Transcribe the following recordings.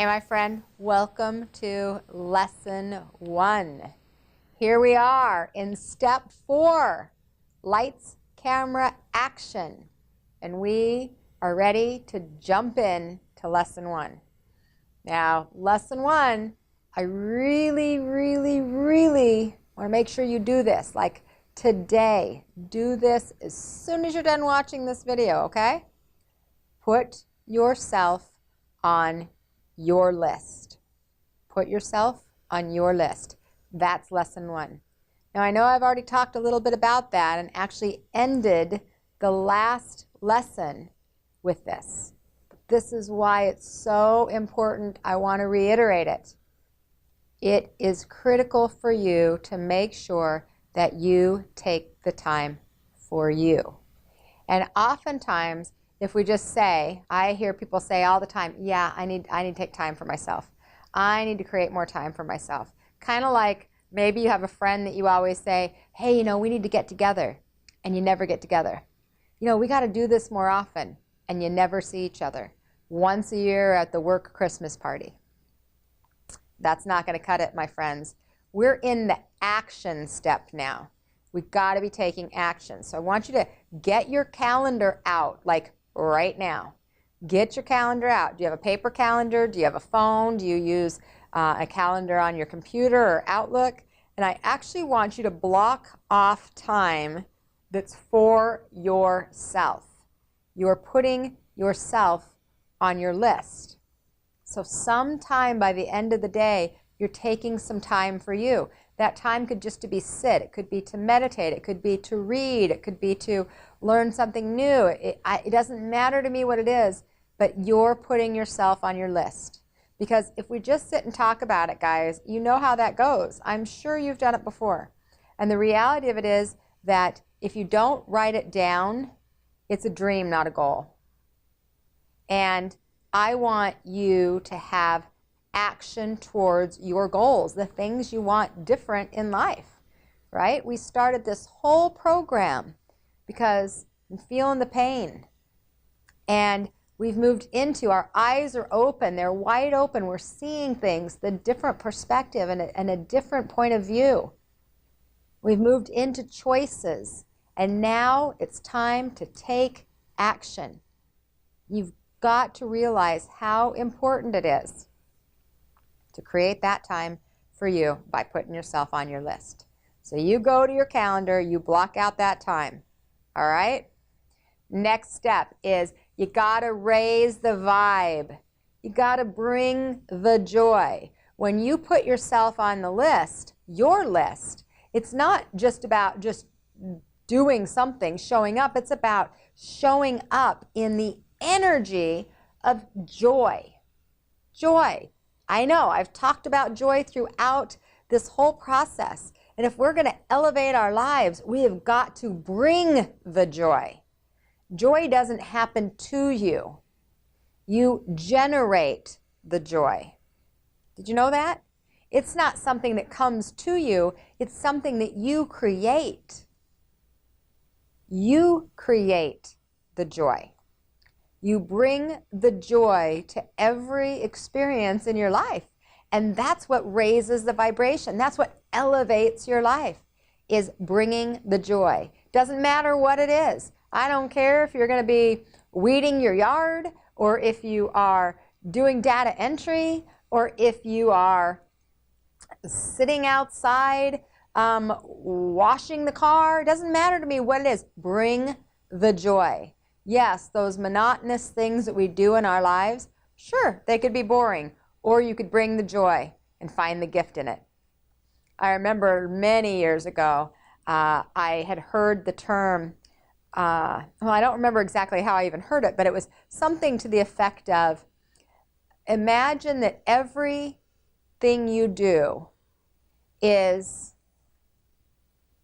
Hey, my friend, welcome to lesson 1. Here we are in step 4, lights, camera, action. And we are ready to jump in to lesson 1. Now, lesson 1, I really want to make sure you do this. Like today, do this as soon as you're done watching this video, okay? Put yourself on your list. Put yourself on your list. That's lesson 1. Now I know I've already talked a little bit about that and actually ended the last lesson with this. This is why it's so important. I want to reiterate it. It is critical for you to make sure that you take the time for you. And oftentimes, if we just say, I hear people say all the time, yeah, I need to take time for myself. I need to create more time for myself. Kind of like maybe you have a friend that you always say, hey, we need to get together, and you never get together. We got to do this more often, and you never see each other. Once a year at the work Christmas party. That's not going to cut it, my friends. We're in the action step now. We've got to be taking action. So I want you to get your calendar out, like right now. Get your calendar out. Do you have a paper calendar? Do you have a phone? Do you use a calendar on your computer or Outlook? And I actually want you to block off time that's for yourself. You're putting yourself on your list. So sometime by the end of the day, you're taking some time for you. That time could just to be sit. It could be to meditate. It could be to read. It could be to learn something new. It doesn't matter to me what it is, but you're putting yourself on your list. Because if we just sit and talk about it, guys, you know how that goes. I'm sure you've done it before. And the reality of it is that if you don't write it down, it's a dream, not a goal. And I want you to have action towards your goals, the things you want different in life, right? We started this whole program because I'm feeling the pain. And we've moved into, our eyes are open, they're wide open, we're seeing things, the different perspective and a different point of view. We've moved into choices, and now it's time to take action. You've got to realize how important it is to create that time for you by putting yourself on your list. So you go to your calendar, you block out that time, all right? Next step is you gotta raise the vibe. You gotta bring the joy. When you put yourself on the list, your list, it's not just about just doing something, showing up. It's about showing up in the energy of joy. Joy. I know, I've talked about joy throughout this whole process. And if we're going to elevate our lives, we have got to bring the joy. Joy doesn't happen to you. You generate the joy. Did you know that? It's not something that comes to you. It's something that you create. You create the joy. You bring the joy to every experience in your life. And that's what raises the vibration. That's what elevates your life, is bringing the joy. Doesn't matter what it is. I don't care if you're going to be weeding your yard, or if you are doing data entry, or if you are sitting outside washing the car. It doesn't matter to me what it is. Bring the joy. Yes, those monotonous things that we do in our lives, sure, they could be boring, or you could bring the joy and find the gift in it. I remember many years ago, I had heard the term, I don't remember exactly how I even heard it, but it was something to the effect of, imagine that everything you do is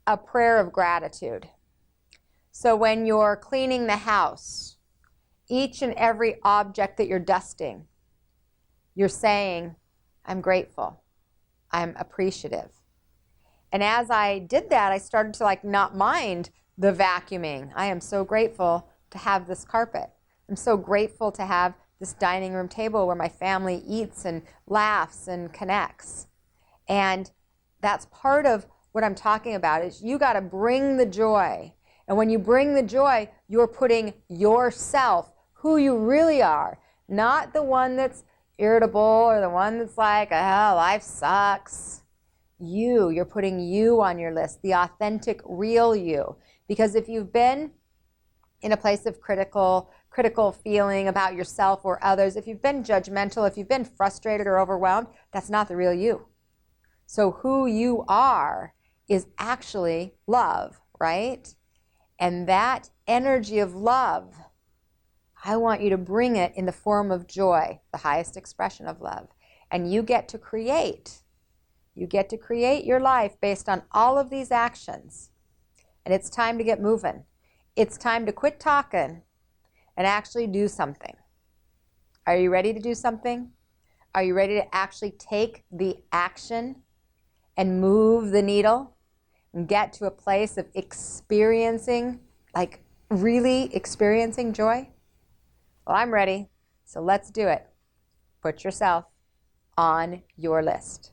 a prayer of gratitude. So when you're cleaning the house, each and every object that you're dusting, you're saying, I'm grateful, I'm appreciative. And as I did that, I started to not mind the vacuuming. I am so grateful to have this carpet. I'm so grateful to have this dining room table where my family eats and laughs and connects. And that's part of what I'm talking about, is you got to bring the joy. And when you bring the joy, you're putting yourself, who you really are, not the one that's irritable or the one that's like, oh, life sucks. You're putting you on your list, the authentic, real you. Because if you've been in a place of critical feeling about yourself or others, if you've been judgmental, if you've been frustrated or overwhelmed, that's not the real you. So who you are is actually love, right? And that energy of love, I want you to bring it in the form of joy, the highest expression of love. And you get to create. You get to create your life based on all of these actions. And it's time to get moving. It's time to quit talking and actually do something. Are you ready to do something? Are you ready to actually take the action and move the needle and get to a place of experiencing, like really experiencing joy? Well, I'm ready, so let's do it. Put yourself on your list.